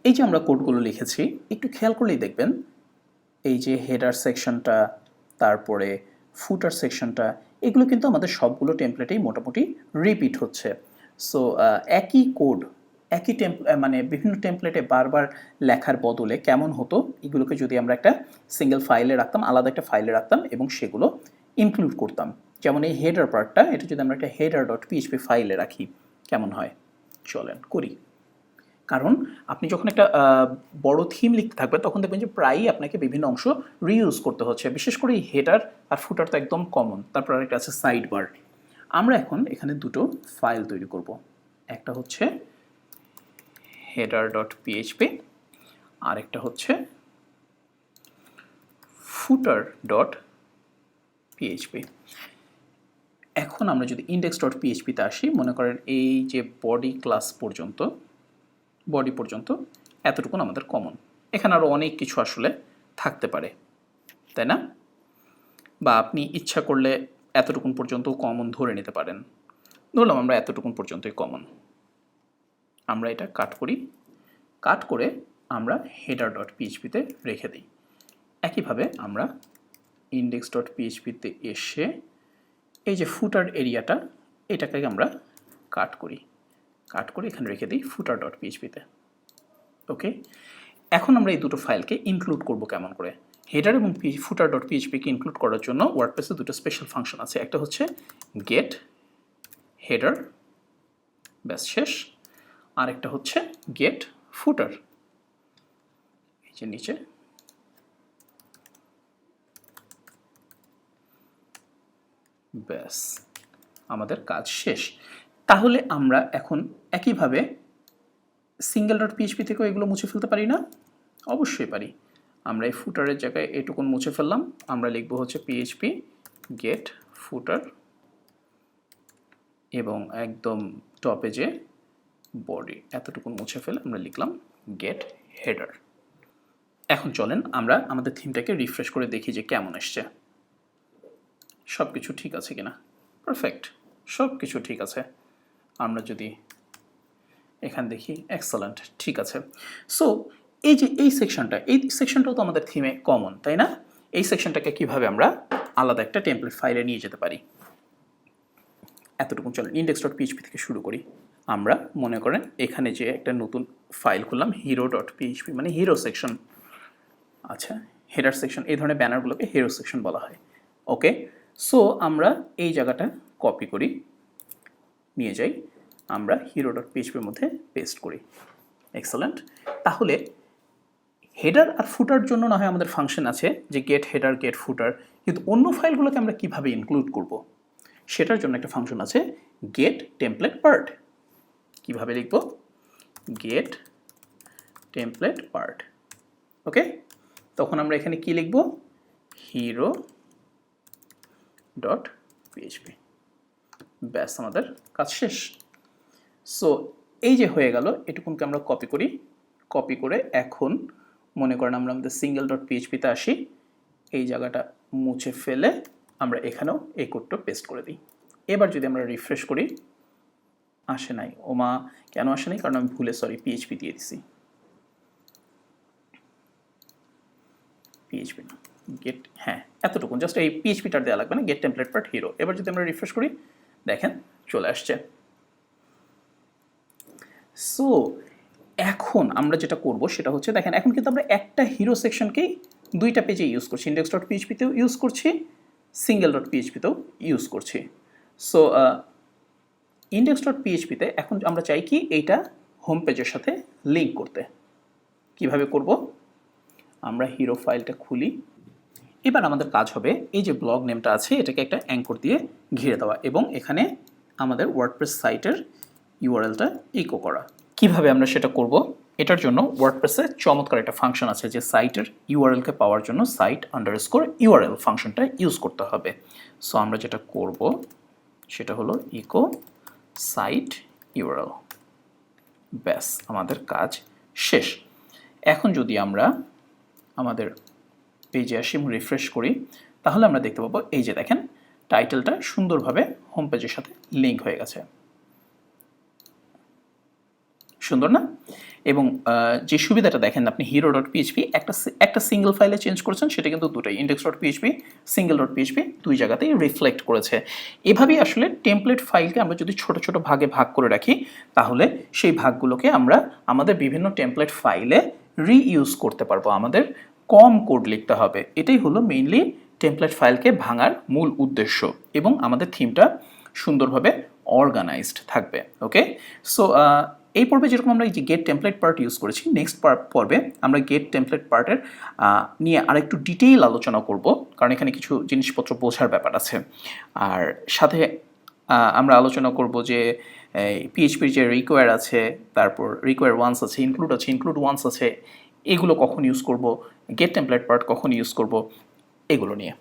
এই যে আমরা কোডগুলো লিখেছি একটু খেয়াল করলেই দেখবেন এই যে হেডার সেকশনটা, তারপরে ফুটার সেকশনটা, এগুলো কিন্তু আমাদের সবগুলো টেমপ্লেটেই মোটামুটি রিপিট হচ্ছে। সো একই কোড একই মানে বিভিন্ন টেমপ্লেটে বারবার লেখার বদলে কেমন হতো এগুলোকে যদি আমরা একটা সিঙ্গেল ফাইলে রাখতাম, আলাদা একটা ফাইলে রাখতাম এবং সেগুলো ইনক্লুড করতাম। যেমন এই হেডার পার্টটা, এটা যদি আমরা একটা header.php ফাইলে রাখি কেমন হয়, চলেন করি। কারণ আপনি যখন একটা বড় থিম লিখতে থাকবেন তখন দেখবেন যে প্রায়ই আপনাকে বিভিন্ন অংশ রিইউজ করতে হচ্ছে, বিশেষ করে এই হেডার আর ফুটার তো একদম কমন। তারপর আরেকটা আছে সাইড বার। আমরা এখন এখানে দুটো ফাইল তৈরি করব, একটা হচ্ছে header.php আর একটা হচ্ছে footer.php। এখন আমরা যদি index.php তে আসি, মনে করেন এই যে বডি ক্লাস পর্যন্ত, বডি পর্যন্ত এতটুকুন আমাদের কমন। এখানে আরও অনেক কিছু আসলে থাকতে পারে, তাই না? বা আপনি ইচ্ছা করলে এতটুকুন পর্যন্ত কমন ধরে নিতে পারেন। ধরলাম আমরা এতটুকুন পর্যন্তই কমন। আমরা এটা কাট করি, কাট করে আমরা header.php তে রেখে দিই। একইভাবে আমরা index.php তে এসে এই যে ফুটার এরিয়াটা, এটাকে আমরা কাট করি, কাট করে এখানে রেখে দিই footer.php তে। ওকে, এখন আমরা এই দুটো ফাইলকে ইনক্লুড করব কেমন করে। হেডার এবং footer.php কে ইনক্লুড করার জন্য ওয়ার্ডপ্রেসে দুটো স্পেশাল ফাংশন আছে, একটা হচ্ছে গেট হেডার, ব্যাস শেষ, আর একটা হচ্ছে গেট ফুটার, এই যে নিচে। ব্যাস আমাদের কাজ শেষ। তাহলে আমরা এখন একইভাবে single.php থেকেও এগুলো মুছে ফেলতে পারি না? অবশ্যই পারি। আমরা এই ফুটারের জায়গায় এটুকুন মুছে ফেললাম, আমরা লিখব হচ্ছে php get footer এবং একদম টপে যে বডি এতটুকুন মুছে ফেলে আমরা লিখলাম get header। এখন চলেন আমরা আমাদের থিমটাকে রিফ্রেশ করে দেখি যে কেমন এসছে। সব কিছু ঠিক আছে কিনা? পারফেক্ট, সব কিছু ঠিক আছে। আমরা যদি এখানে দেখি, এক্সেলেন্ট, ঠিক আছে। সো এই যে এই সেকশনটাও তো আমাদের থিমে কমন, তাই না? এই সেকশনটাকে কিভাবে আমরা আলাদা একটা টেমপ্লেট ফাইলে নিয়ে যেতে পারি, এতটুকু চলেন index.php থেকে শুরু করি। আমরা মনে করেন এখানে যে একটা নতুন ফাইল খুললাম hero.php, মানে হিরো সেকশন। আচ্ছা, হেডার সেকশন, এই ধরনের ব্যানারগুলোকে হিরো সেকশন বলা হয়। ওকে, সো আমরা এই জায়গাটা কপি করি, নিয়ে যাই, আমরা hero.php এর মধ্যে পেস্ট করি। এক্সেলেন্ট। তাহলে হেডার আর ফুটার জন্য না হয় আমাদের ফাংশন আছে যে গেট হেডার গেট ফুটার, কিন্তু অন্য ফাইলগুলোকে আমরা কিভাবে ইনক্লুড করব সেটার জন্য একটা ফাংশন আছে গেট টেমপ্লেট পার্ট। কিভাবে লিখব? Gate template part. ওকে, তখন আমরা এখানে কি লিখব? hero.php। ব্যাস আমাদের কাজ শেষ। সো এই যে হয়ে গেল, এটুকুনকে আমরা কপি করি, কপি করে এখন মনে করেন আমরা আমাদের single.php তে আসি, এই জায়গাটা মুছে ফেলে আমরা এখানেও এই কোডটা পেস্ট করে দিই। এবার যদি আমরা রিফ্রেশ করি, আসে নাই। ওমা, কেন আসে নাই? কারণ আমি ভুলে PHP দিয়ে দিছি। PHP না, গেট, হ্যাঁ এতটুকু, জাস্ট এই PHPটা দেওয়া লাগবে না, গেট টেমপ্লেট পার্ট হিরো। এবার যদি আমরা রিফ্রেশ করি, দেখেন চলে আসছে। সো এখন আমরা যেটা করব সেটা হচ্ছে, দেখেন এখন কিন্তু আমরা একটা হিরো সেকশনকেই দুইটা পেজে ইউজ করছি, index.php তেও ইউজ করছি, single.php তেও ইউজ করছি। সো index.php তে এখন আমরা চাই কি এইটা হোম পেজের সাথে লিঙ্ক করতে। কিভাবে করব? আমরা হিরো ফাইলটা খুলি। এবার আমাদের কাজ হবে এই যে ব্লগ নেমটা আছে এটাকে একটা অ্যাঙ্কর দিয়ে ঘিরে দেওয়া এবং এখানে আমাদের ওয়ার্ডপ্রেস সাইটের ইউআরএলটা ইকো করা। কিভাবে আমরা সেটা করব? এটার জন্য ওয়ার্ডপ্রেসে চমৎকার একটা ফাংশন আছে যে সাইটের ইউআরএলকে পাওয়ার জন্য site_url ফাংশনটা ইউজ করতে হবে। সো আমরা যেটা করব সেটা হলো ইকো সাইট ইউআরএল। ব্যাস আমাদের কাজ শেষ। এখন যদি আমরা আমাদের পেজে আসি এবং রিফ্রেশ করি, তাহলে আমরা দেখতে পাবো এই যে দেখেন টাইটেলটা সুন্দরভাবে হোম পেজের সাথে লিঙ্ক হয়ে গেছে। সুন্দর না? এবং যে সুবিধাটা দেখেন আপনি হিরো ডট পিএইচপি একটা সিঙ্গেল ফাইলে চেঞ্জ করেছেন, সেটা কিন্তু দুটোই index dot PHP, single dot PHP দুই জায়গাতেই রিফ্লেক্ট করেছে। এভাবেই আসলে টেমপ্লেট ফাইলকে আমরা যদি ছোট ছোট ভাগে ভাগ করে রাখি, তাহলে সেই ভাগগুলোকে আমরা আমাদের বিভিন্ন টেমপ্লেট ফাইলে রিইউজ করতে পারবো। আমাদের কম কোড লিখতে হবে। এটাই হলো মেইনলি টেমপ্লেট ফাইলকে ভাঙার মূল উদ্দেশ্য, এবং আমাদের থিমটা সুন্দরভাবে অর্গানাইজড থাকবে। ওকে, সো এই পর্বে যেরকম আমরা এই যে গেট টেমপ্লেট পার্ট ইউজ করেছি, নেক্সট পর্বে আমরা গেট টেমপ্লেট পার্টের নিয়ে আরেকটু ডিটেইল আলোচনা করব, কারণ এখানে কিছু জিনিসপত্র বোঝার ব্যাপার আছে। আর সাথে আমরা আলোচনা করব যে পিএইচপির যে রিকোয়ার আছে, তারপর রিকোয়ার ওয়ান্স আছে, ইনক্লুড ওয়ান্স আছে, এগুলো কখন ইউজ করব, গেট টেমপ্লেট পার্ট কখন ইউজ করব, এগুলো নিয়ে।